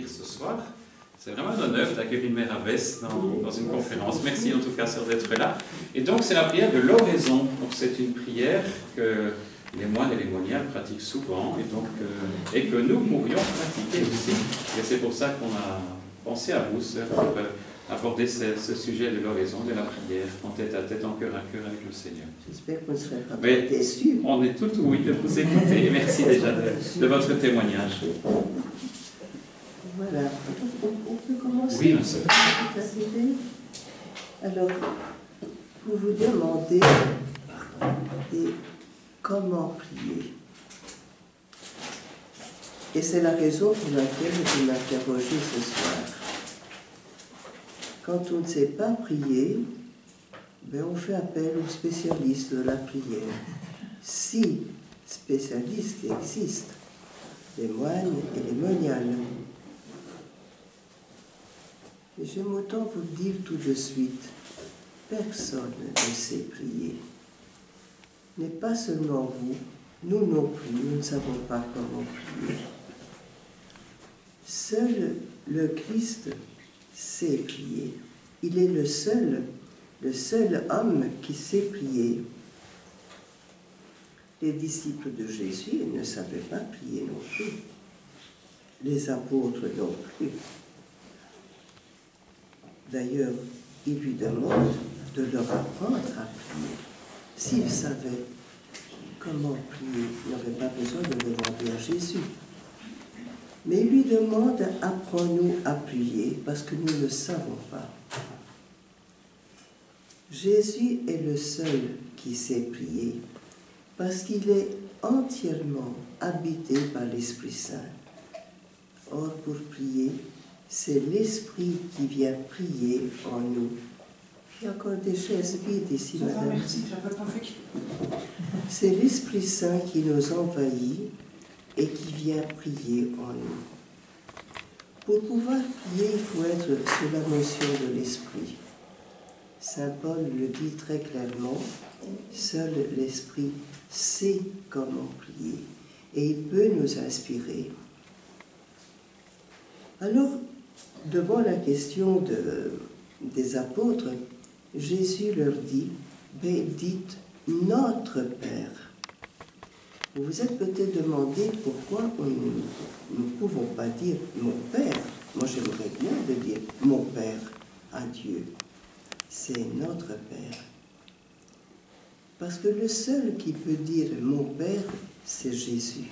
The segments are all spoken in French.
accueillir ce soir. C'est vraiment un honneur d'accueillir une mère abbesse dans une conférence. Merci en tout cas sœur d'être là. Et donc c'est la prière de l'oraison. Donc c'est une prière que les moines et les moniales pratiquent souvent et que nous pourrions pratiquer aussi. Et c'est pour ça qu'on a pensé à vous, sœur, pour aborder ce sujet de l'oraison, de la prière, en tête à tête, en cœur à cœur avec le Seigneur. J'espère qu'on ne serait pas déçus. On est tout oui de vous écouter. Merci déjà de votre témoignage. Voilà. On peut commencer. Oui, ma sœur. Alors, vous vous demandez comment prier. Et c'est la raison pour laquelle je m'interrogeais ce soir. Quand on ne sait pas prier, on fait appel aux spécialistes de la prière. Si spécialistes existent, les moines et les moniales. Et j'aime autant vous le dire tout de suite, personne ne sait prier. Mais pas seulement vous, nous non plus, nous ne savons pas comment prier. Seul le Christ sait prier. Il est le seul homme qui sait prier. Les disciples de Jésus ne savaient pas prier non plus. Les apôtres non plus. D'ailleurs, il lui demande de leur apprendre à prier. S'ils savaient comment prier, ils n'auraient pas besoin de demander à Jésus. Mais il lui demande, apprends-nous à prier, parce que nous ne savons pas. Jésus est le seul qui sait prier, parce qu'il est entièrement habité par l'Esprit Saint. Or, pour prier, c'est l'Esprit qui vient prier en nous. Il y a encore des chaises vides ici, madame. Merci, j'avais pas vu. C'est l'Esprit Saint qui nous envahit et qui vient prier en nous. Pour pouvoir prier, il faut être sous la motion de l'Esprit. Saint Paul le dit très clairement, seul l'Esprit sait comment prier et il peut nous inspirer. Alors, devant la question des apôtres, Jésus leur dit, dites notre Père. Vous vous êtes peut-être demandé pourquoi nous ne pouvons pas dire mon Père. Moi, j'aimerais bien de dire mon Père à Dieu. C'est notre Père. Parce que le seul qui peut dire mon Père, c'est Jésus.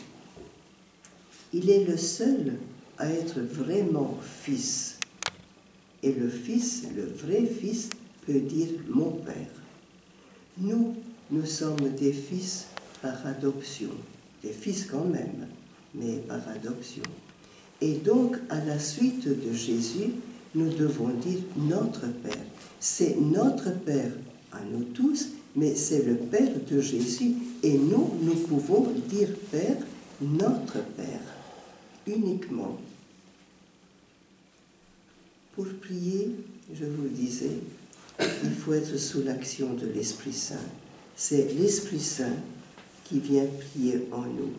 Il est le seul à être vraiment fils. Et le fils, le vrai fils, peut dire mon Père. Nous sommes des fils par adoption. Des fils quand même, mais par adoption. Et donc, à la suite de Jésus, nous devons dire notre Père. C'est notre Père à nous tous, mais c'est le Père de Jésus. Et nous pouvons dire Père, notre Père, uniquement. Pour prier, je vous le disais, il faut être sous l'action de l'Esprit Saint. C'est l'Esprit Saint qui vient prier en nous.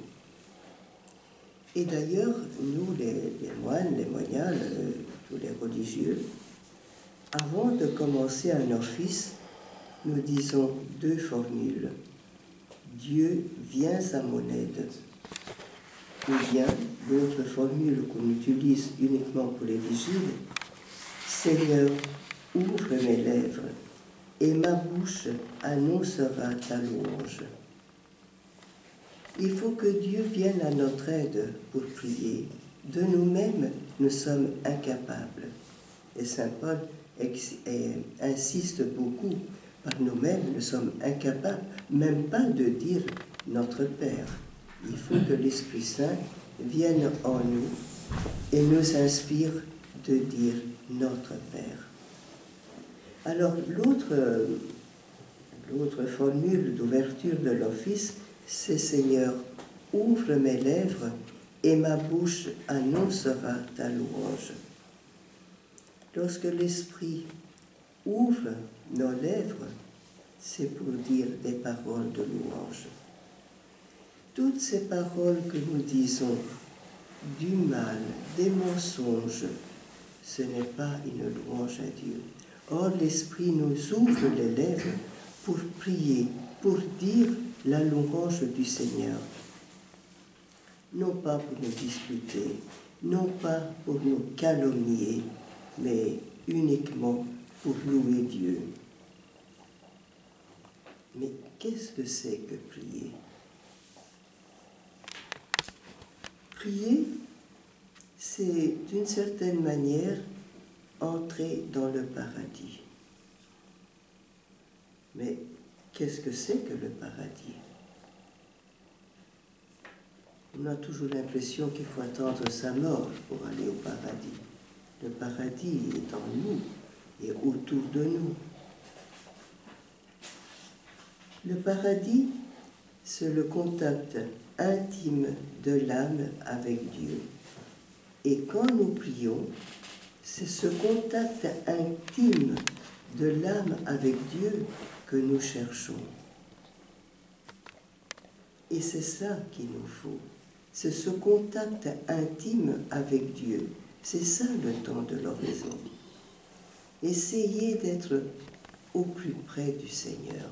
Et d'ailleurs, nous, les moines, les moniales, tous les religieux, avant de commencer un office, nous disons 2 formules. Dieu, viens à mon aide. Ou bien, l'autre formule qu'on utilise uniquement pour les vigiles, Seigneur, ouvre mes lèvres, et ma bouche annoncera ta louange. Il faut que Dieu vienne à notre aide pour prier. De nous-mêmes, nous sommes incapables. Et Saint Paul insiste beaucoup. Par nous-mêmes, nous sommes incapables, même pas de dire notre Père. Il faut que l'Esprit Saint vienne en nous et nous inspire de dire notre Père. Alors, l'autre formule d'ouverture de l'office, c'est Seigneur, ouvre mes lèvres et ma bouche annoncera ta louange. Lorsque l'Esprit ouvre nos lèvres, c'est pour dire des paroles de louange. Toutes ces paroles que nous disons du mal, des mensonges, ce n'est pas une louange à Dieu. Or, l'Esprit nous ouvre les lèvres pour prier, pour dire la louange du Seigneur. Non pas pour nous disputer, non pas pour nous calomnier, mais uniquement pour louer Dieu. Mais qu'est-ce que c'est que prier? Prier, c'est d'une certaine manière entrer dans le paradis. Mais qu'est-ce que c'est que le paradis? On a toujours l'impression qu'il faut attendre sa mort pour aller au paradis. Le paradis est en nous et autour de nous. Le paradis, c'est le contact intime de l'âme avec Dieu. Et quand nous prions, c'est ce contact intime de l'âme avec Dieu que nous cherchons. Et c'est ça qu'il nous faut. C'est ce contact intime avec Dieu. C'est ça le temps de l'oraison. Essayez d'être au plus près du Seigneur.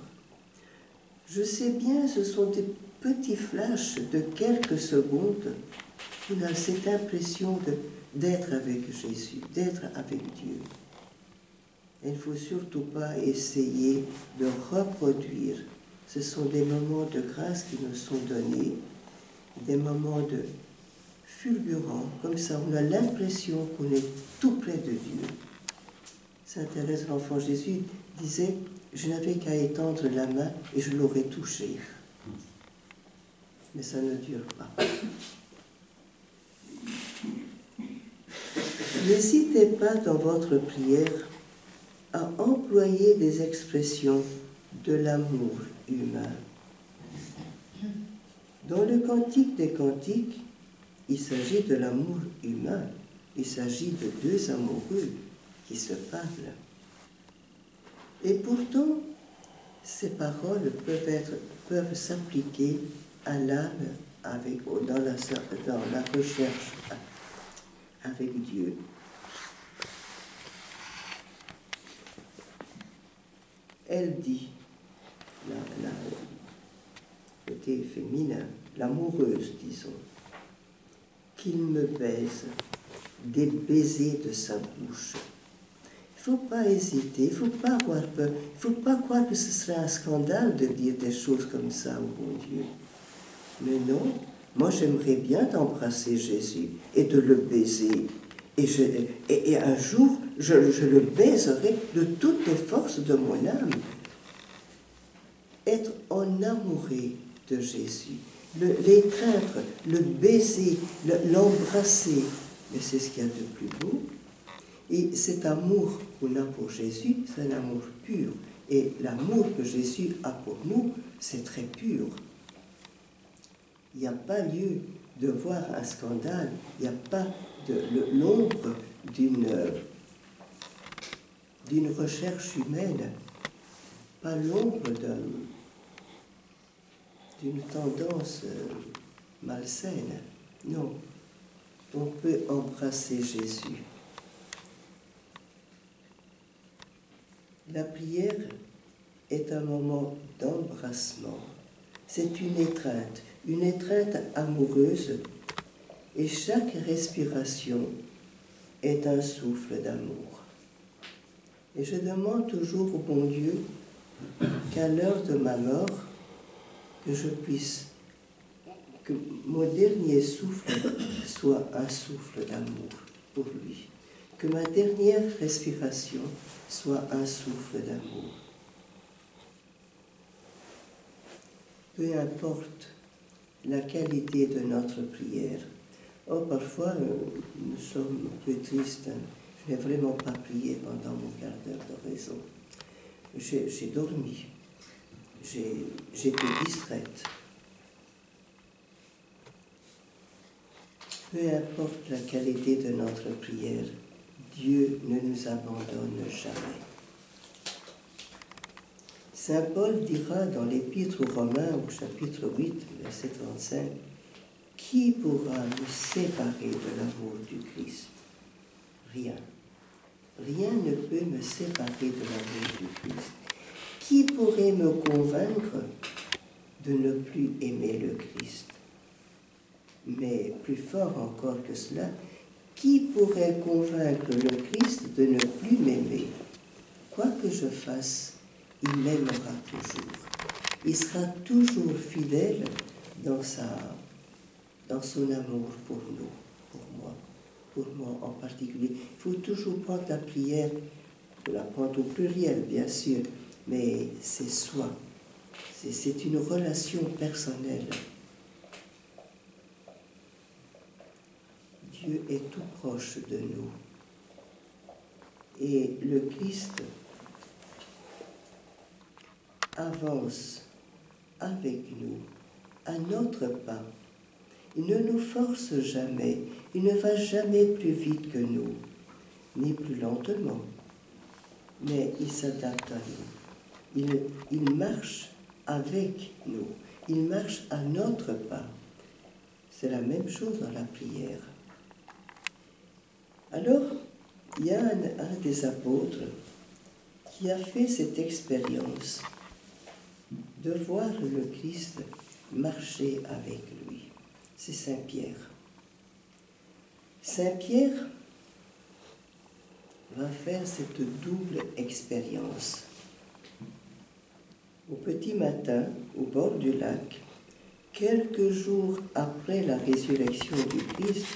Je sais bien, ce sont des petits flashs de quelques secondes. On a cette impression d'être avec Jésus, d'être avec Dieu. Il ne faut surtout pas essayer de reproduire. Ce sont des moments de grâce qui nous sont donnés, des moments de fulgurants, comme ça on a l'impression qu'on est tout près de Dieu. Sainte Thérèse, l'enfant Jésus, disait « Je n'avais qu'à étendre la main et je l'aurais touché. » Mais ça ne dure pas. N'hésitez pas dans votre prière à employer des expressions de l'amour humain. Dans le Cantique des Cantiques, il s'agit de l'amour humain. Il s'agit de deux amoureux qui se parlent. Et pourtant, ces paroles peuvent s'appliquer à l'âme dans la recherche avec Dieu. Elle dit, côté féminin, l'amoureuse, disons, qu'il me baise des baisers de sa bouche. Il ne faut pas hésiter, il ne faut pas avoir peur, il ne faut pas croire que ce serait un scandale de dire des choses comme ça au bon Dieu. Mais non, moi j'aimerais bien d'embrasser Jésus et de le baiser. Et un jour, je le baiserai de toutes les forces de mon âme. Être en amoureux de Jésus, l'étreindre, le baiser, l'embrasser, mais c'est ce qu'il y a de plus beau. Et cet amour qu'on a pour Jésus, c'est un amour pur. Et l'amour que Jésus a pour nous, c'est très pur. Il n'y a pas lieu de voir un scandale, il n'y a pas l'ombre d'une recherche humaine, pas l'ombre d'une tendance malsaine. Non, on peut embrasser Jésus. La prière est un moment d'embrassement. C'est une étreinte amoureuse, et chaque respiration est un souffle d'amour. Et je demande toujours au bon Dieu qu'à l'heure de ma mort, que mon dernier souffle soit un souffle d'amour pour lui. Que ma dernière respiration soit un souffle d'amour. Peu importe la qualité de notre prière. Oh, parfois, nous sommes un peu tristes. Je n'ai vraiment pas prié pendant mon quart d'heure d'oraison. J'ai dormi. J'étais distraite. Peu importe la qualité de notre prière, Dieu ne nous abandonne jamais. Saint Paul dira dans l'Épître aux Romains, au chapitre 8, verset 35, qui pourra nous séparer de l'amour du Christ? Rien. Rien ne peut me séparer de l'amour du Christ. Qui pourrait me convaincre de ne plus aimer le Christ? Mais plus fort encore que cela, qui pourrait convaincre le Christ de ne plus m'aimer? Quoi que je fasse, il m'aimera toujours. Il sera toujours fidèle dans son amour pour nous, pour moi en particulier. Il faut toujours prendre la prière, il faut la prendre au pluriel, bien sûr, mais c'est soi. C'est une relation personnelle. Dieu est tout proche de nous. Et le Christ avance avec nous, à notre pas. Il ne nous force jamais, il ne va jamais plus vite que nous, ni plus lentement, mais il s'adapte à nous. Il marche avec nous, il marche à notre pas. C'est la même chose dans la prière. Alors, il y a un des apôtres qui a fait cette expérience de voir le Christ marcher avec lui. C'est Saint Pierre. Saint Pierre va faire cette double expérience. Au petit matin, au bord du lac, quelques jours après la résurrection du Christ,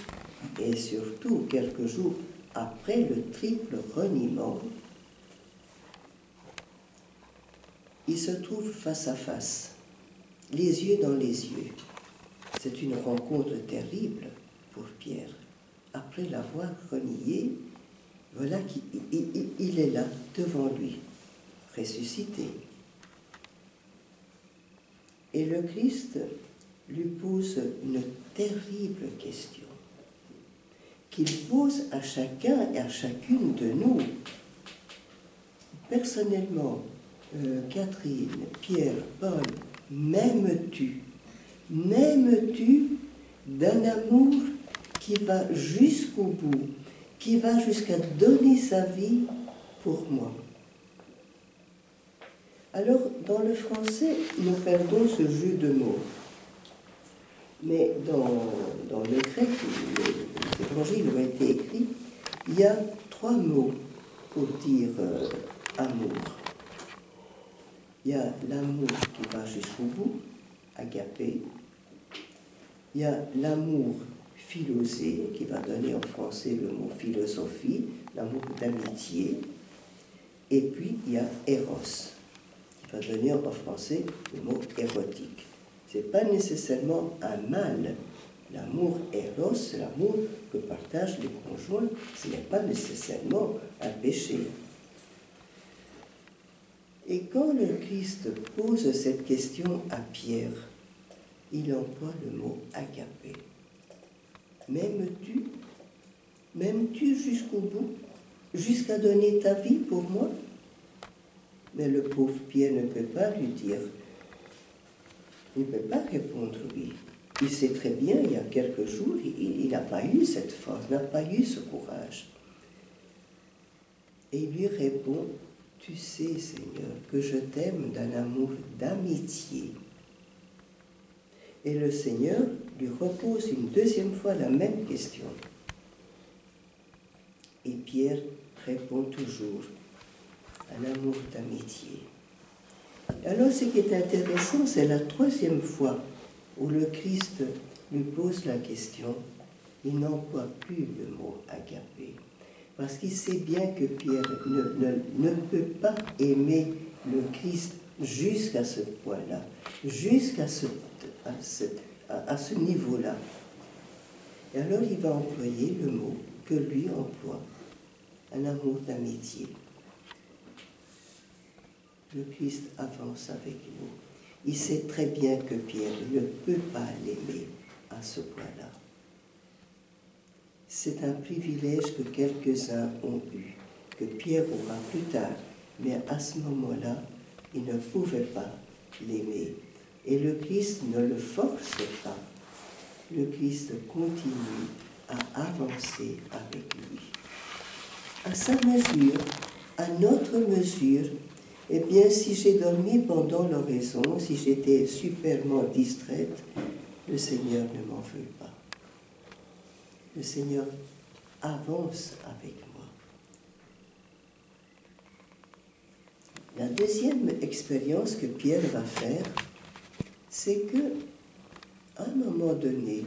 et surtout quelques jours après le triple reniement, il se trouve face à face, les yeux dans les yeux. C'est une rencontre terrible pour Pierre. Après l'avoir renié, voilà qu'il est là, devant lui, ressuscité. Et le Christ lui pose une terrible question, qu'il pose à chacun et à chacune de nous. Personnellement, Catherine, Pierre, Paul, m'aimes-tu d'un amour qui va jusqu'au bout, qui va jusqu'à donner sa vie pour moi? Alors, dans le français, nous perdons ce jeu de mots. Mais dans le grec, les évangiles ont été écrits, il y a 3 mots pour dire amour. Il y a l'amour qui va jusqu'au bout, agapé. Il y a l'amour philosé, qui va donner en français le mot philosophie, l'amour d'amitié. Et puis, il y a éros, qui va donner en français le mot érotique. Ce n'est pas nécessairement un mal. L'amour éros, c'est l'amour que partagent les conjoints. Ce n'est pas nécessairement un péché. Et quand le Christ pose cette question à Pierre, il emploie le mot agapé. M'aimes-tu? M'aimes-tu jusqu'au bout? Jusqu'à donner ta vie pour moi? Mais le pauvre Pierre ne peut pas lui dire. Il ne peut pas répondre oui. Il sait très bien, il y a quelques jours, il n'a pas eu cette force, n'a pas eu ce courage. Et il lui répond, tu sais, Seigneur, que je t'aime d'un amour d'amitié. Et le Seigneur lui repose une deuxième fois la même question. Et Pierre répond toujours, un amour d'amitié. Alors, ce qui est intéressant, c'est la 3e fois où le Christ lui pose la question. Il n'emploie plus le mot agapé, parce qu'il sait bien que Pierre ne peut pas aimer le Christ jusqu'à ce point-là, jusqu'à ce niveau-là. Et alors, il va employer le mot que lui emploie, un amour d'amitié. Le Christ avance avec nous. Il sait très bien que Pierre ne peut pas l'aimer à ce point-là. C'est un privilège que quelques-uns ont eu, que Pierre aura plus tard, mais à ce moment-là, il ne pouvait pas l'aimer. Et le Christ ne le force pas. le Christ continue à avancer avec lui. À sa mesure, à notre mesure, eh bien, si j'ai dormi pendant l'oraison, si j'étais superment distraite, le Seigneur ne m'en veut pas. Le Seigneur avance avec moi. La deuxième expérience que Pierre va faire, c'est que, à un moment donné,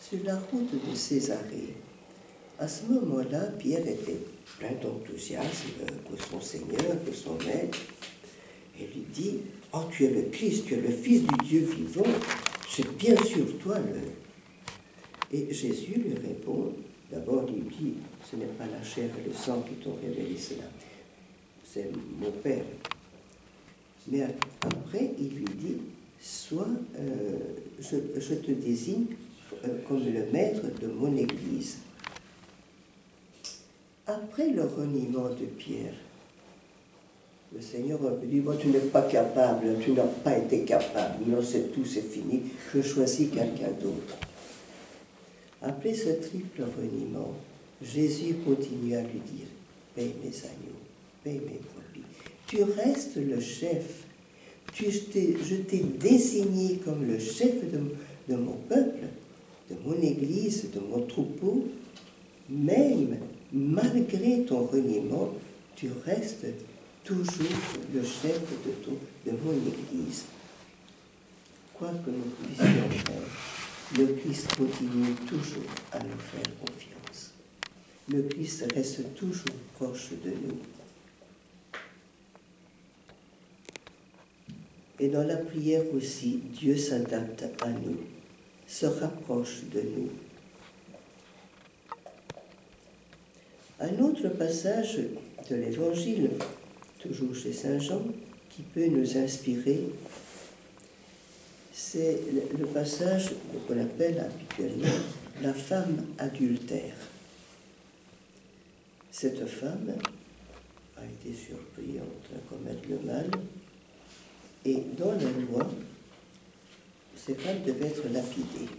sur la route de Césarée, à ce moment-là, Pierre était plein d'enthousiasme pour son Seigneur, pour son Maître, et lui dit « Oh, tu es le Christ, tu es le Fils du Dieu vivant, c'est bien sûr toi le... » Et Jésus lui répond, d'abord il dit « Ce n'est pas la chair et le sang qui t'ont révélé cela, c'est mon Père. » Mais après, il lui dit « Sois, je te désigne comme le maître de mon Église. » Après le reniement de Pierre, le Seigneur a dit, bon, tu n'es pas capable, tu n'as pas été capable, non, c'est tout, c'est fini, je choisis quelqu'un d'autre. Après ce triple reniement, Jésus continue à lui dire, paie mes agneaux, paie mes brebis, tu restes le chef, je t'ai désigné comme le chef de mon peuple, de mon Église, de mon troupeau, même malgré ton reniement, tu restes toujours le chef de mon Église. Quoi que nous puissions faire, le Christ continue toujours à nous faire confiance. Le Christ reste toujours proche de nous. Et dans la prière aussi, Dieu s'adapte à nous, se rapproche de nous. Un autre passage de l'Évangile, toujours chez Saint Jean, qui peut nous inspirer, c'est le passage qu'on appelle habituellement la femme adultère. Cette femme a été surprise en train de commettre le mal, et dans la loi, ces femmes devaient être lapidées.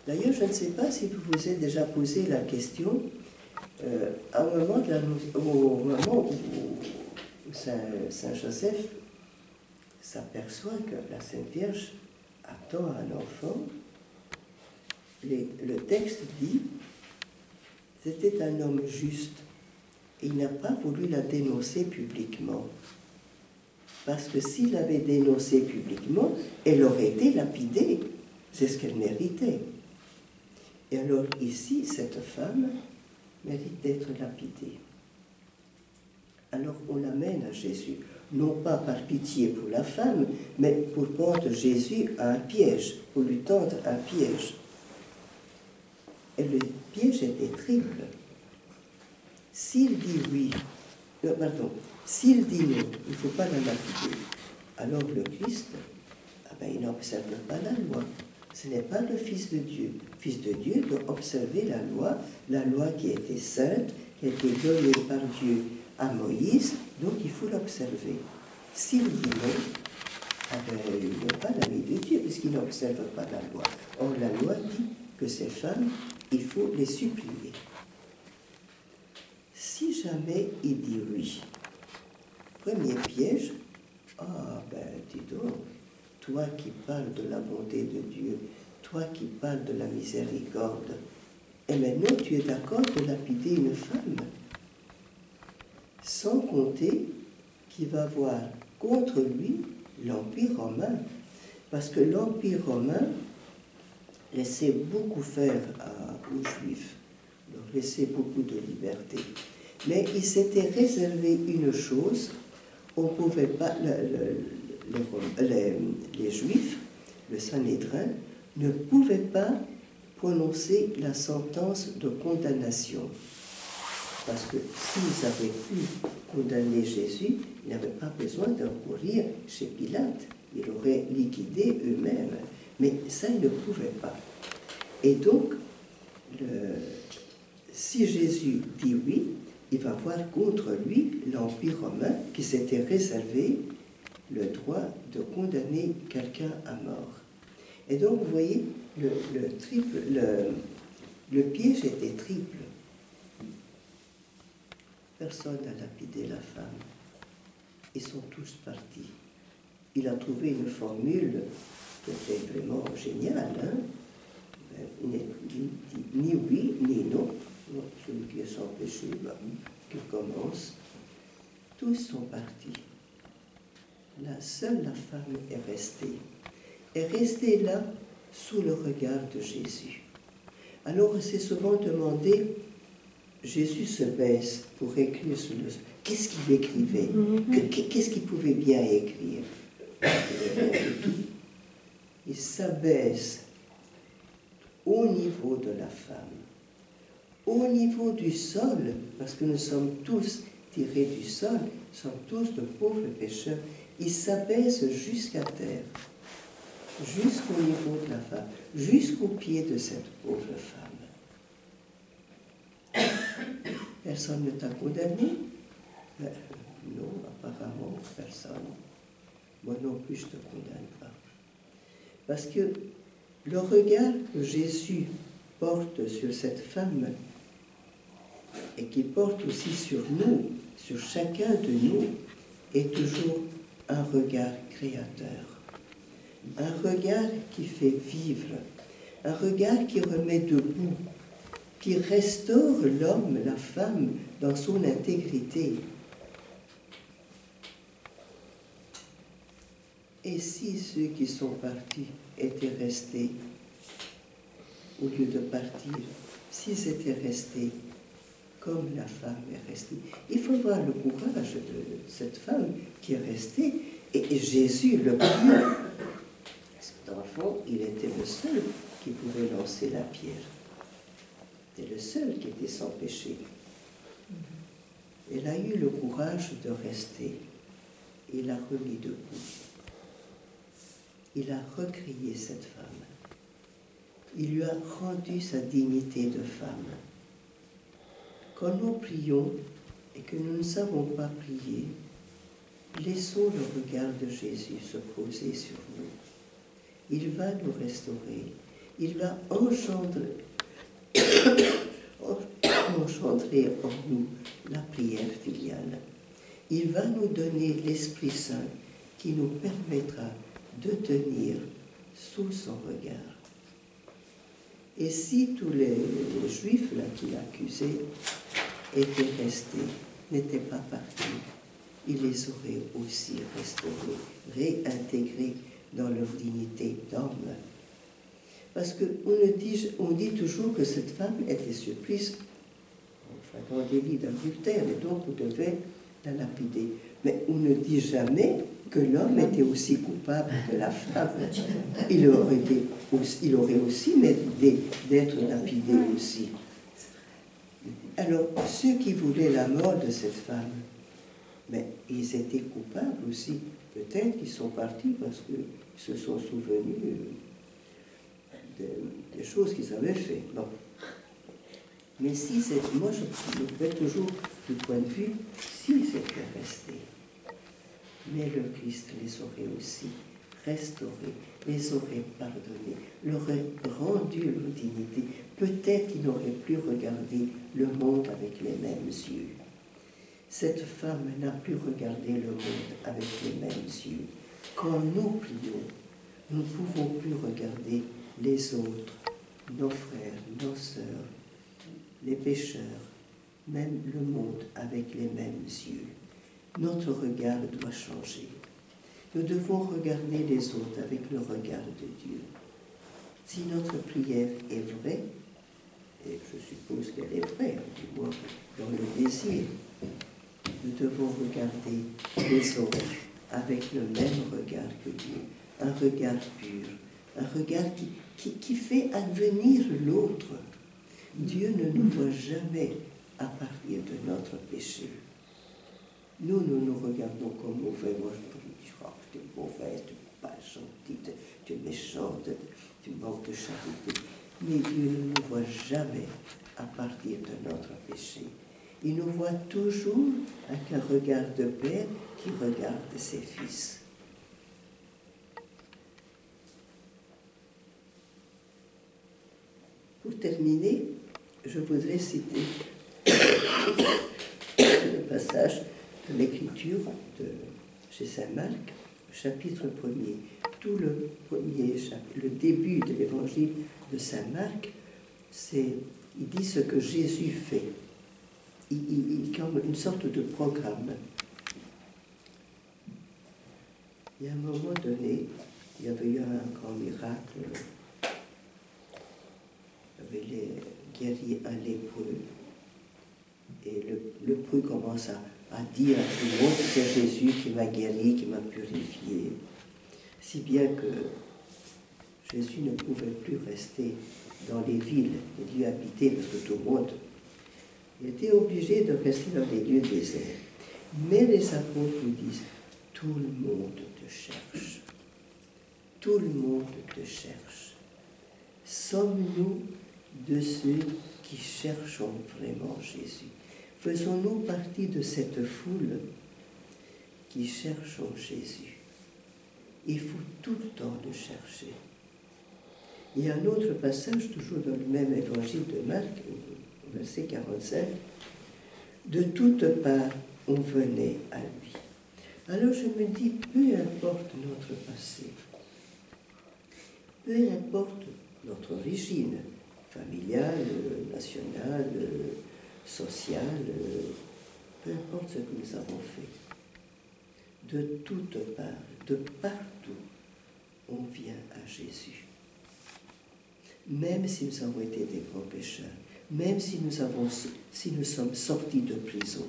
D'ailleurs, je ne sais pas si vous vous êtes déjà posé la question, au moment où Saint Joseph s'aperçoit que la Sainte Vierge attend un enfant, le texte dit « C'était un homme juste, et il n'a pas voulu la dénoncer publiquement. » Parce que s'il avait dénoncé publiquement, elle aurait été lapidée. C'est ce qu'elle méritait. Et alors ici, cette femme mérite d'être lapidée. Alors on l'amène à Jésus, non pas par pitié pour la femme, mais pour prendre Jésus à un piège, pour lui tendre un piège. Et le piège était triple. S'il dit oui, s'il dit non, il ne faut pas la lapider, alors le Christ, il n'observe pas la loi. Ce n'est pas le Fils de Dieu. Le Fils de Dieu doit observer la loi qui a été sainte, qui a été donnée par Dieu à Moïse, donc il faut l'observer. S'il dit non, il n'est pas l'ami de Dieu, puisqu'il n'observe pas la loi. Or, la loi dit que ces femmes, il faut les supprimer. Si jamais il dit oui, premier piège, dis donc, toi qui parles de la bonté de Dieu, toi qui parles de la miséricorde, et maintenant tu es d'accord de lapider une femme, sans compter qu'il va voir contre lui l'Empire romain, parce que l'Empire romain laissait beaucoup faire aux Juifs, leur laissait beaucoup de liberté. Mais il s'était réservé une chose, on ne pouvait pas, les Juifs, le Sanhédrin, ne pouvaient pas prononcer la sentence de condamnation. Parce que s'ils avaient pu condamner Jésus, ils n'avaient pas besoin de recourir chez Pilate. Ils l'auraient liquidé eux-mêmes. Mais ça, ils ne pouvaient pas. Et donc, si Jésus dit oui, il va voir contre lui l'Empire romain qui s'était réservé le droit de condamner quelqu'un à mort. Et donc, vous voyez, le piège était triple. Personne n'a lapidé la femme. Ils sont tous partis. Il a trouvé une formule qui était vraiment géniale. Hein? Ni oui, ni non. Celui qui est sans péché, qui commence. Tous sont partis. Seule la femme est restée là sous le regard de Jésus. Alors, c'est souvent demandé, Jésus se baisse pour écrire sur le... Qu'est-ce qu'il écrivait? Qu'est-ce qu'il pouvait bien écrire? Il s'abaisse au niveau de la femme, au niveau du sol, parce que nous sommes tous tirés du sol, nous sommes tous de pauvres pécheurs. Il s'abaisse jusqu'à terre, jusqu'au niveau de la femme, jusqu'au pied de cette pauvre femme. Personne ne t'a condamné? Non, apparemment, personne. Moi non plus, je ne te condamne pas. Parce que le regard que Jésus porte sur cette femme et qui porte aussi sur nous, sur chacun de nous, est toujours un regard créateur. Un regard qui fait vivre, un regard qui remet debout, qui restaure l'homme, la femme, dans son intégrité. Et si ceux qui sont partis étaient restés, au lieu de partir, s'ils étaient restés comme la femme est restée, il faut voir le courage de cette femme qui est restée, et Jésus le prie. Parce que dans le fond, il était le seul qui pouvait lancer la pierre. C'était le seul qui était sans péché. Elle a eu le courage de rester. Il l'a remis debout. Il a recrié cette femme. Il lui a rendu sa dignité de femme. Quand nous prions et que nous ne savons pas prier, laissons le regard de Jésus se poser sur nous. Il va nous restaurer. Il va engendrer en nous la prière filiale. Il va nous donner l'Esprit Saint qui nous permettra de tenir sous son regard. Et si tous les Juifs là qu'il accusait étaient restés, n'étaient pas partis, il les aurait aussi restaurés, réintégrés dans leur dignité d'homme. Parce qu'on dit toujours que cette femme était surprise, enfin, dans des lits d'adultère, et donc on devait la lapider. Mais on ne dit jamais que l'homme était aussi coupable que la femme. Il aurait aussi mérité d'être lapidé aussi. Alors, ceux qui voulaient la mort de cette femme, mais ils étaient coupables aussi. Peut-être qu'ils sont partis parce qu'ils se sont souvenus des choses qu'ils avaient fait. Bon. Mais si c'est... Moi, je fais toujours du point de vue, s'ils étaient restés. Mais le Christ les aurait aussi restaurés, les aurait pardonnés, leur aurait rendu leur dignité. Peut-être qu'ils n'auraient plus regardé le monde avec les mêmes yeux. Cette femme n'a plus regardé le monde avec les mêmes yeux. Quand nous prions, nous ne pouvons plus regarder les autres, nos frères, nos sœurs, les pécheurs, même le monde avec les mêmes yeux. Notre regard doit changer. Nous devons regarder les autres avec le regard de Dieu. Si notre prière est vraie, et je suppose qu'elle est vraie, du moins dans le désir, nous devons regarder les autres avec le même regard que Dieu, un regard pur, un regard qui fait advenir l'autre. Dieu ne nous voit jamais à partir de notre péché. Nous nous regardons comme mauvais. Moi, je dis, oh, tu es mauvaise, tu n'es pas gentille, tu es méchante, tu manques de charité. Mais Dieu ne nous voit jamais à partir de notre péché. Il nous voit toujours avec un regard de père qui regarde ses fils. terminer, je voudrais citer le passage de l'Écriture chez saint Marc, chapitre 1er. Tout le premier chapitre, le début de l'évangile de saint Marc, il dit ce que Jésus fait. Il comme une sorte de programme. Et à un moment donné, il y avait eu un grand miracle. Il avait guéri un lépreux. Et le lépreux commence à dire à tout le monde, c'est Jésus qui m'a guéri, qui m'a purifié. Si bien que Jésus ne pouvait plus rester dans les villes, les lieux habités, parce que tout le monde, il était obligé de rester dans des lieux déserts. Mais les apôtres lui disent, tout le monde te cherche. Tout le monde te cherche. Sommes-nous de ceux qui cherchons vraiment Jésus? Faisons-nous partie de cette foule qui cherchons Jésus? Il faut tout le temps le chercher. Il y a un autre passage, toujours dans le même évangile de Marc, verset 45, « De toutes parts, on venait à lui. » Alors je me dis, peu importe notre passé, peu importe notre origine, familiale, nationale, sociale, peu importe ce que nous avons fait, de toutes parts, de partout, on vient à Jésus. Même si nous avons été des grands pécheurs, même si nous sommes sortis de prison,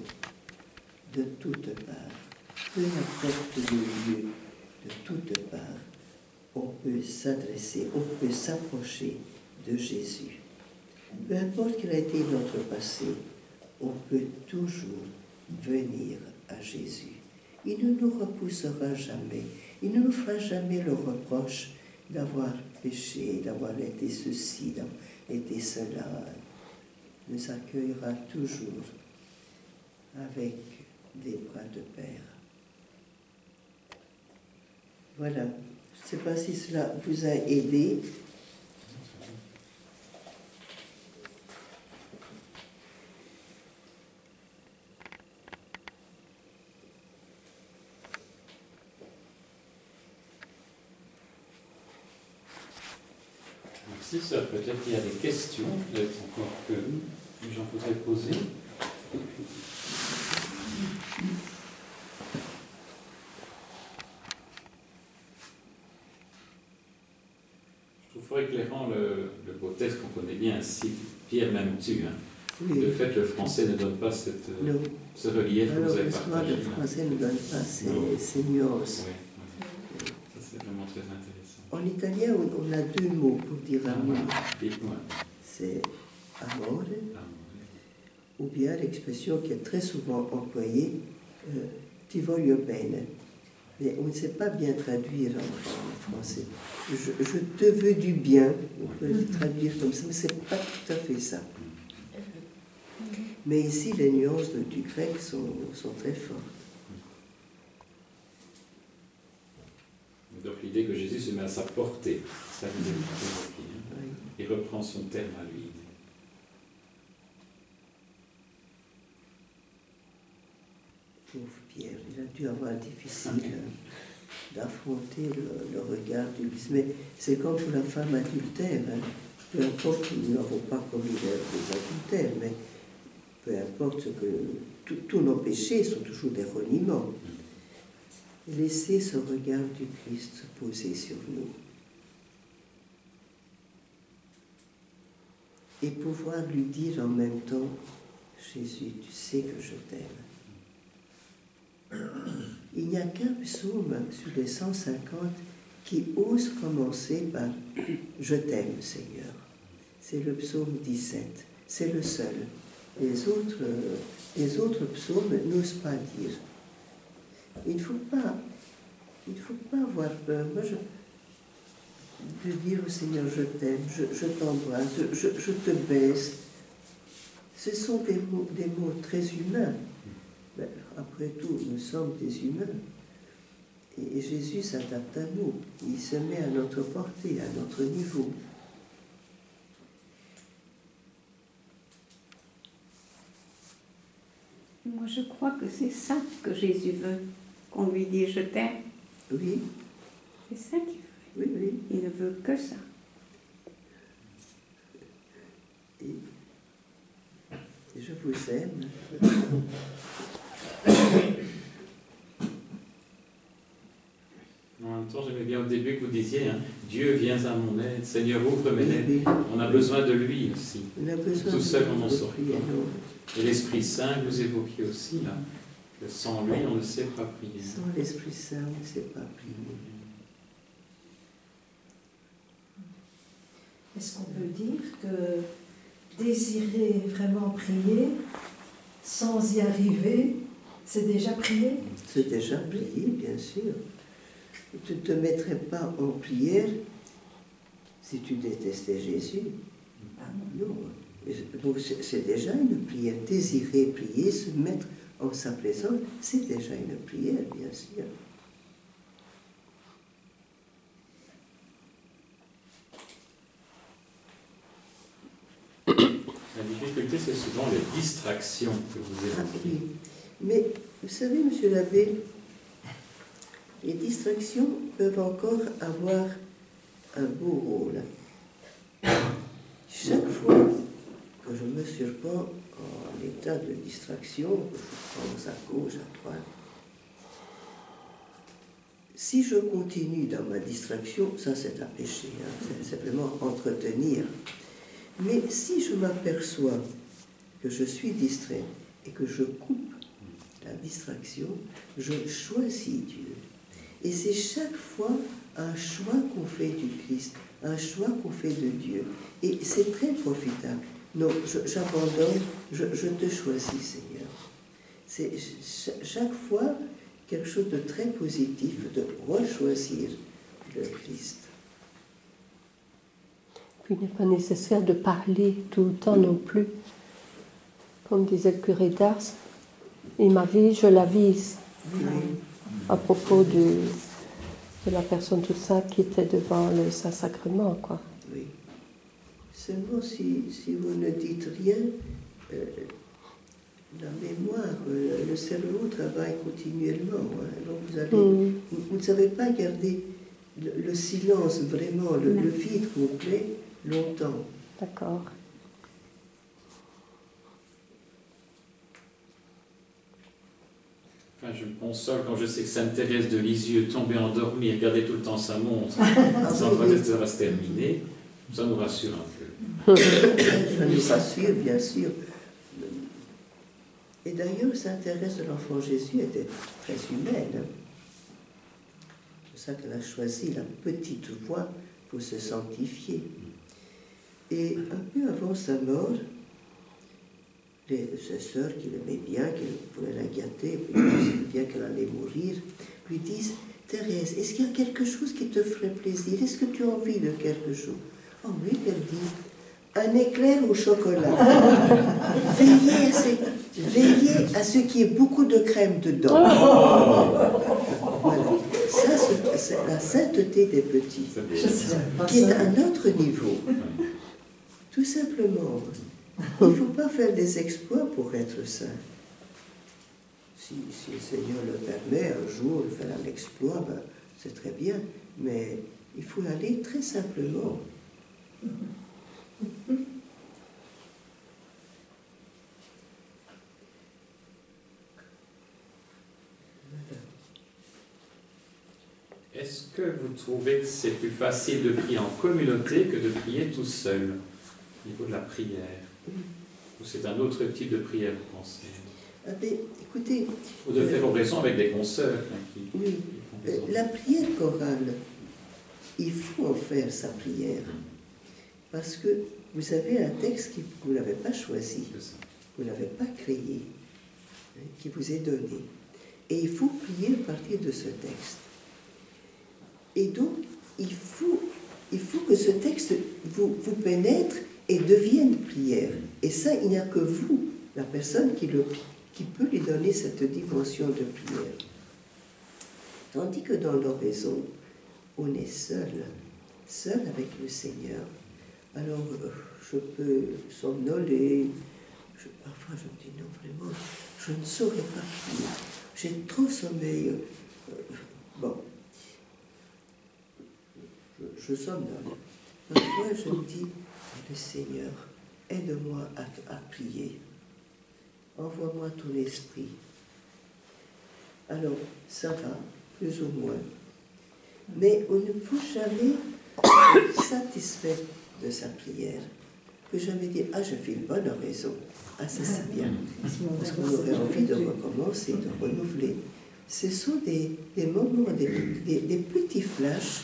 de toutes parts, peu importe le lieu, de toutes parts, on peut s'adresser, on peut s'approcher de Jésus. Peu importe quel a été notre passé, on peut toujours venir à Jésus. Il ne nous repoussera jamais, il ne nous fera jamais le reproche d'avoir péché, d'avoir été ceci, d'avoir été cela. Il nous accueillera toujours avec des bras de Père. Voilà. Je ne sais pas si cela vous a aidé. Merci, sœur. Peut-être qu'il y a des questions, peut-être encore que j'en voudrais poser. Je trouve fort éclairant le beau texte qu'on connaît bien, si Pierre m'aimes-tu. Oui. De fait, le français ne donne pas ce relief que vous avez partagé. Le français ne donne pas ces nuances. Oui, oui. Ça, c'est vraiment très intéressant. En italien, on a deux mots pour dire amour. Dites-moi. C'est amore, ou bien l'expression qui est très souvent employée, ti voglio bene. Mais on ne sait pas bien traduire en français. Je te veux du bien, on peut le traduire comme ça, mais ce n'est pas tout à fait ça. Mais ici, les nuances du grec sont très fortes. Donc l'idée que Jésus se met à sa portée, ça vous est oui. Il reprend son terme à lui. Pauvre Pierre, il a dû avoir difficile d'affronter le regard du Christ. Mais c'est comme pour la femme adultère. Peu importe, nous n'avons pas commis des adultères, mais peu importe ce que... Tous nos péchés sont toujours des reniements. Laissez ce regard du Christ se poser sur nous. Et pouvoir lui dire en même temps, Jésus, tu sais que je t'aime. Il n'y a qu'un psaume sur les 150 qui ose commencer par « Je t'aime, Seigneur ». C'est le psaume 17. C'est le seul. Les autres psaumes n'osent pas dire. Il ne faut pas avoir peur. Moi, de dire au Seigneur, je t'aime, je t'embrasse, je te baise. Ce sont des mots très humains. Mais après tout, nous sommes des humains. Et Jésus s'adapte à nous. Il se met à notre portée, à notre niveau. Moi, je crois que c'est ça que Jésus veut, qu'on lui dise je t'aime. Oui, C'est ça qu'il veut. oui, oui. Il ne veut que ça. Et je vous aime. En même temps, j'aimais bien au début que vous disiez, hein, Dieu vient à mon aide, Seigneur ouvre mes Oui, lèvres. oui. On a besoin de lui aussi. On a besoin Tout de seul, on n'en notre sort prière, pas. non. Et l'Esprit Saint, vous évoquiez aussi, là, que sans lui, on ne sait pas prier. Sans l'Esprit Saint, on ne sait pas prier. Est-ce qu'on peut dire que désirer vraiment prier sans y arriver, c'est déjà prier? C'est déjà prier, bien sûr. Tu ne te mettrais pas en prière si tu détestais Jésus. Ah Non. Donc c'est déjà une prière. Désirer prier, se mettre en sa présence, c'est déjà une prière, bien sûr. La difficulté, c'est souvent les distractions que vous Ah, évoquez. oui. Mais vous savez, monsieur l'abbé, les distractions peuvent encore avoir un beau rôle. Chaque fois que je me surprends en état de distraction, que je pense à gauche, à droite, si je continue dans ma distraction, ça c'est un péché, hein, c'est simplement entretenir. Mais si je m'aperçois que je suis distrait et que je coupe la distraction, je choisis Dieu. Et c'est chaque fois un choix qu'on fait du Christ, un choix qu'on fait de Dieu. Et c'est très profitable. Non, j'abandonne, je te choisis, Seigneur. C'est chaque fois quelque chose de très positif de rechoisir le Christ. Puis il n'est pas nécessaire de parler tout le temps non plus. Comme disait le curé d'Ars, il m'avise, je l'avise. Oui. À propos de la personne toute sainte qui était devant le Saint-Sacrement, quoi. Oui. Seulement, si vous ne dites rien, la mémoire, le cerveau travaille continuellement. Hein. Donc vous ne savez pas garder le silence, vraiment, le vide complet, longtemps. D'accord. Enfin, je me console quand je sais que Sainte Thérèse de Lisieux tombait endormie et regardait tout le temps sa montre, sans croire que ça va se terminer. Ça nous rassure un peu. Ça nous rassure, bien sûr. Et d'ailleurs, Sainte Thérèse de l'Enfant Jésus était très humaine. Hein. C'est pour ça qu'elle a choisi la petite voie pour se sanctifier. Et un peu avant sa mort, ses sœurs qui l'aimaient bien, qui voulaient la gâter, puis qui savaient bien qu'elle allait mourir, lui disent « Thérèse, est-ce qu'il y a quelque chose qui te ferait plaisir? Est-ce que tu as envie de quelque chose ?» Oh oui, elle dit « Un éclair au chocolat. Veillez à ce qu'il y ait beaucoup de crème dedans. » Voilà. Ça, c'est la sainteté des petits, qui est à un autre niveau. Tout simplement. Il ne faut pas faire des exploits pour être saint. Si le Seigneur le permet, un jour, de faire un exploit, ben, c'est très bien. Mais il faut aller très simplement. Est-ce que vous trouvez que c'est plus facile de prier en communauté que de prier tout seul, au niveau de la prière? Ou c'est un autre type de prière, vous pensez? Ah ben, écoutez... Ou de faire oraison avec des consoeurs qui Oui, font des oraisons. la prière chorale, il faut en faire sa prière. Parce que vous avez un texte que vous n'avez pas choisi, C'est ça. vous n'avez pas créé, hein, qui vous est donné. Et il faut prier à partir de ce texte. Et donc, il faut que ce texte vous pénètre et devienne prière. Et ça, il n'y a que vous, la personne qui peut lui donner cette dimension de prière. Tandis que dans l'oraison, on est seul avec le Seigneur. Alors, je peux somnoler. Parfois, je me dis non, vraiment, je ne saurais pas prier. J'ai trop sommeil. Bon, je somnole. Parfois, je me dis, le Seigneur, aide-moi à prier. Envoie-moi ton esprit. Alors, ça va, plus ou moins. Mais on ne peut jamais être satisfait de sa prière. On ne peut jamais dire, ah, je fais une bonne oraison. Ah, ça c'est bien. Parce qu'on aurait envie de recommencer, de renouveler. Ce sont des moments, des petits flashs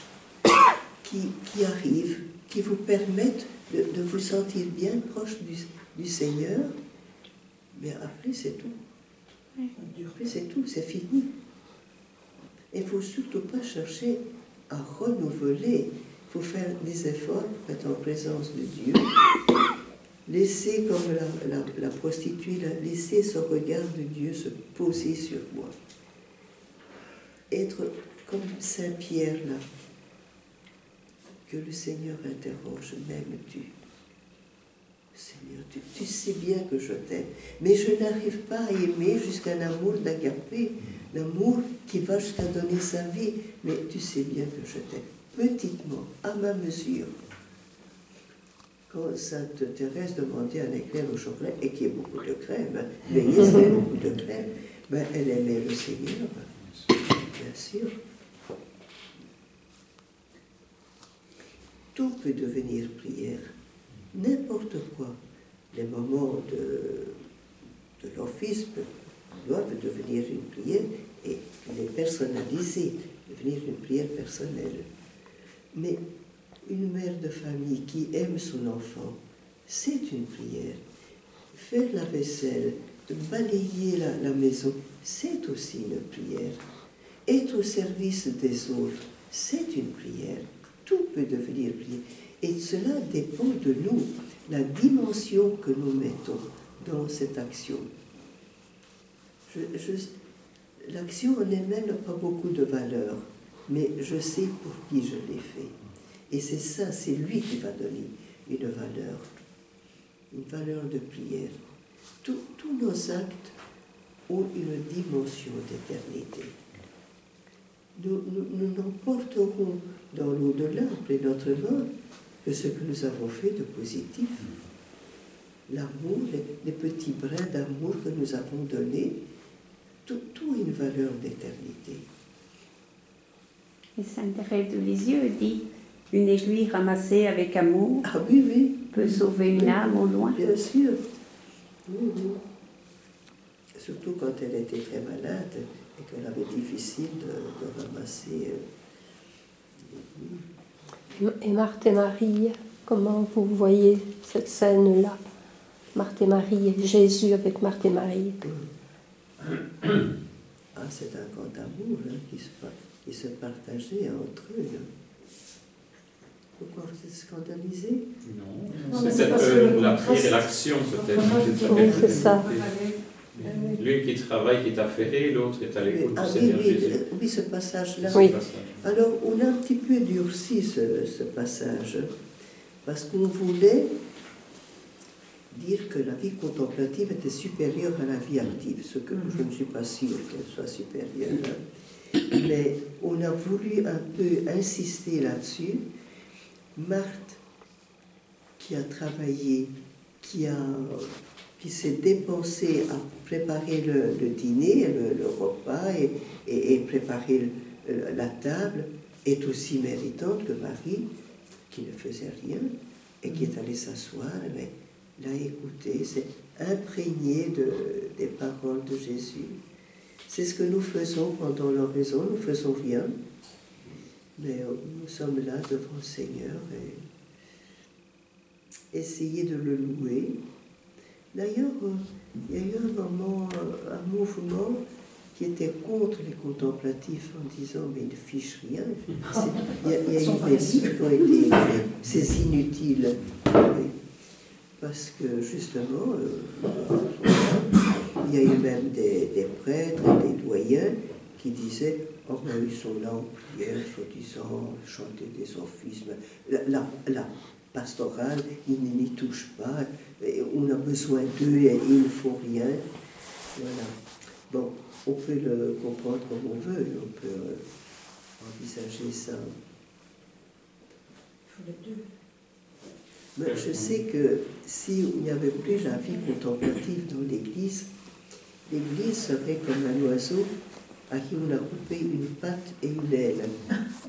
qui arrivent, qui vous permettent de vous sentir bien proche du Seigneur. Mais après, c'est tout. Après, c'est tout, c'est fini. Il ne faut surtout pas chercher à renouveler. Il faut faire des efforts pour être en présence de Dieu. Laisser, comme la prostituée, laisser ce regard de Dieu se poser sur moi. Être comme Saint Pierre, là, que le Seigneur interroge, m'aimes-tu? Seigneur, tu sais bien que je t'aime, mais je n'arrive pas à aimer jusqu'à l'amour d'agapé, l'amour qui va jusqu'à donner sa vie, mais tu sais bien que je t'aime, petitement, à ma mesure. Quand Sainte Thérèse demandait un éclair au chocolat, et qu'il y ait beaucoup de crème, veillez s'il y a beaucoup de crème, ben, elle aimait le Seigneur, bien sûr. Tout peut devenir prière. N'importe quoi. Les moments de l'office doivent devenir une prière et les personnaliser, devenir une prière personnelle. Mais une mère de famille qui aime son enfant, c'est une prière. Faire la vaisselle, balayer la maison, c'est aussi une prière. Être au service des autres, c'est une prière. Tout peut devenir prière. Et cela dépend de nous, la dimension que nous mettons dans cette action. L'action en elle-même n'a pas beaucoup de valeur, mais je sais pour qui je l'ai fait. Et c'est ça, c'est lui qui va donner une valeur de prière. Tous nos actes ont une dimension d'éternité. Nous n'emporterons dans l'au-delà, après notre mort, que ce que nous avons fait de positif. L'amour, les petits brins d'amour que nous avons donnés, tout a une valeur d'éternité. Et Sainte Thérèse de Lisieux dit « Une aiguille ramassée avec amour peut sauver une âme au loin. » Bien sûr. Oui. Surtout quand elle était très malade et qu'elle avait difficile de ramasser. Et Marthe et Marie, comment vous voyez cette scène-là? Marthe et Marie, et Jésus avec Marthe et Marie. Ah, c'est un grand amour qui se partageait entre eux. Pourquoi vous êtes scandalisé? Non, c'est la prière et l'action peut-être. Oui, c'est ça. L'une qui travaille, qui est affairée, l'autre est à l'écoute du Seigneur Jésus. Oui, ce passage-là. Oui. Alors, on a un petit peu durci ce passage, parce qu'on voulait dire que la vie contemplative était supérieure à la vie active, ce que je ne suis pas sûre qu'elle soit supérieure. Mais on a voulu un peu insister là-dessus. Marthe, qui a travaillé, qui s'est dépensée à préparer le dîner, le repas et préparer la table, est aussi méritante que Marie, qui ne faisait rien et qui est allée s'asseoir, mais l'a écouté, s'est imprégné des paroles de Jésus. C'est ce que nous faisons pendant l'oraison, nous ne faisons rien, mais nous sommes là devant le Seigneur et essayer de le louer. D'ailleurs, il y a eu un mouvement qui était contre les contemplatifs en disant mais ils ne fichent rien. Il y a eu des livres qui ont été écrits, c'est inutile. Oui. Parce que justement, il y a eu même des prêtres et des doyens qui disaient oh ben ils sont là en prière, soi-disant, chanter des sophismes. La pastorale, ils n'y touchent pas, on a besoin d'eux et ils ne font rien. Voilà. Bon, on peut le comprendre comme on veut, on peut envisager ça. Il faut les deux. Mais je sais que s'il n'y avait plus la vie contemplative dans l'Église, l'Église serait comme un oiseau à qui on a coupé une patte et une aile.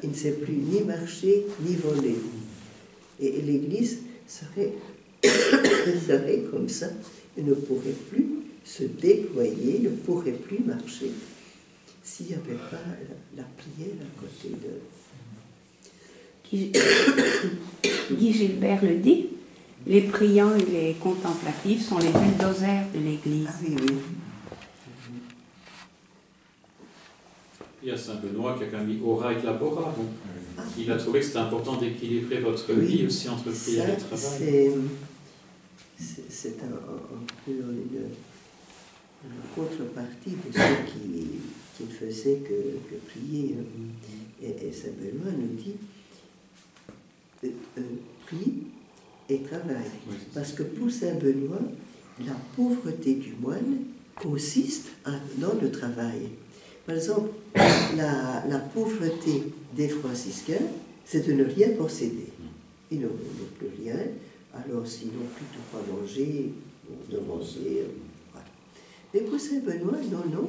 Il ne sait plus ni marcher ni voler. Et l'Église serait comme ça et ne pourrait plus se déployer, ne pourrait plus marcher s'il n'y avait pas la prière à côté de... Guy Gilbert le dit, les priants et les contemplatifs sont les bulldozers de l'Église. Ah oui, oui. Il y a Saint Benoît qui a quand même mis ora et labora, donc il a trouvé que c'était important d'équilibrer votre vie aussi entre prière et travail. C'est un peu une contrepartie de ceux qui ne faisaient que prier. Et Saint Benoît nous dit prie et travaille. Oui, parce que pour Saint Benoît, la pauvreté du moine consiste dans le travail. Par exemple, la pauvreté des franciscains, c'est de ne rien posséder. Ils n'ont plus rien, alors s'ils n'ont plus de quoi manger, de manger. Voilà. Mais pour Saint Benoît, non,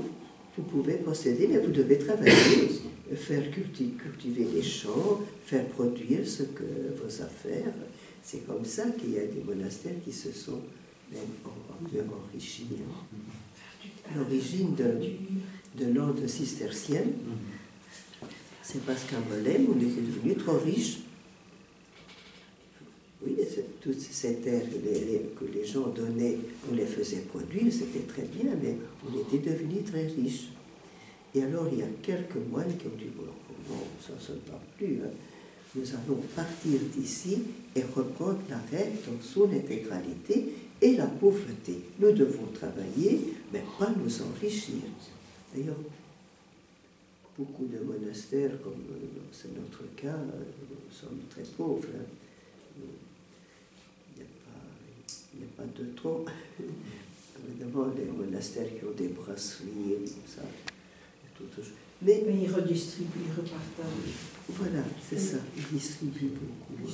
vous pouvez posséder, mais vous devez travailler, faire cultiver les champs, faire produire ce que vos affaires. C'est comme ça qu'il y a des monastères qui se sont même enrichis. L'origine de l'ordre cistercien, c'est parce qu'à Molène, on était devenus trop riches. Oui, toutes ces terres que les gens donnaient, on les faisait produire, c'était très bien, mais on était devenus très riches. Et alors, il y a quelques moines qui ont dit, bon, ça ne se va plus, hein. Nous allons partir d'ici et reprendre la règle dans son intégralité et la pauvreté. Nous devons travailler, mais pas nous enrichir. D'ailleurs, beaucoup de monastères, comme c'est notre cas, nous sommes très pauvres. Hein. Il n'y a pas de trop. Évidemment, les monastères qui ont des brasseries, ça, mais ils redistribuent, ils repartagent. Voilà, c'est ça, ils distribuent beaucoup.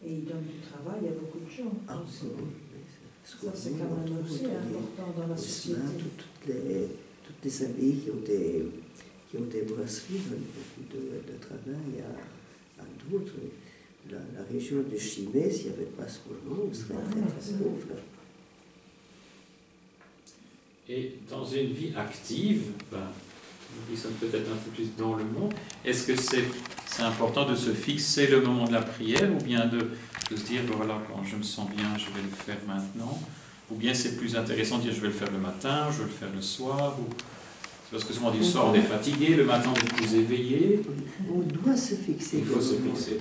Et ils donnent du travail à beaucoup de gens. Ah, ça, c'est quand même aussi important dans la société. Toutes les abbayes qui ont des brasseries donnent beaucoup de travail à d'autres. La région de Chimay, s'il n'y avait pas ce moment, on serait très pauvre. Et dans une vie active, qui sommes peut-être un peu plus dans le monde, est-ce que c'est important de se fixer le moment de la prière, ou bien de se dire, voilà, quand je me sens bien, je vais le faire maintenant, ou bien c'est plus intéressant de dire, je vais le faire le matin, je vais le faire le soir, ou... C'est parce que souvent on dit le soir on est fatigué, le matin on est plus éveillé. On doit se fixer. Il faut se fixer.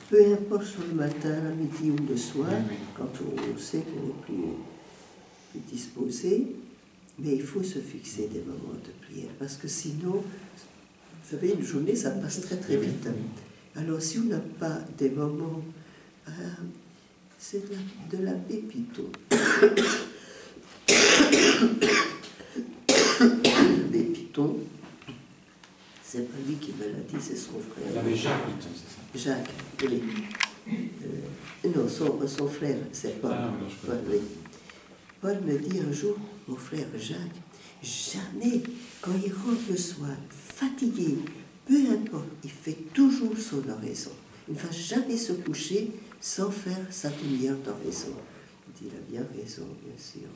Peu importe sur le matin, à midi ou le soir, oui. Quand on sait qu'on est plus disposé, mais il faut se fixer des moments de prière, parce que sinon, vous savez, une journée, ça passe très très vite. Alors si on n'a pas des moments, c'est de la pépito. L'abbé Piton, c'est pas lui qui me l'a dit, c'est son frère. L'abbé Jacques Piton, c'est ça? Jacques, oui. Non, son frère, c'est Paul. Ah, Paul, oui. Paul me dit un jour, mon frère Jacques, jamais, quand il rentre le soir, fatigué, peu importe, il fait toujours son oraison. Il ne va jamais se coucher sans faire sa demi-heure d'oraison. Il dit, il a bien raison, bien sûr.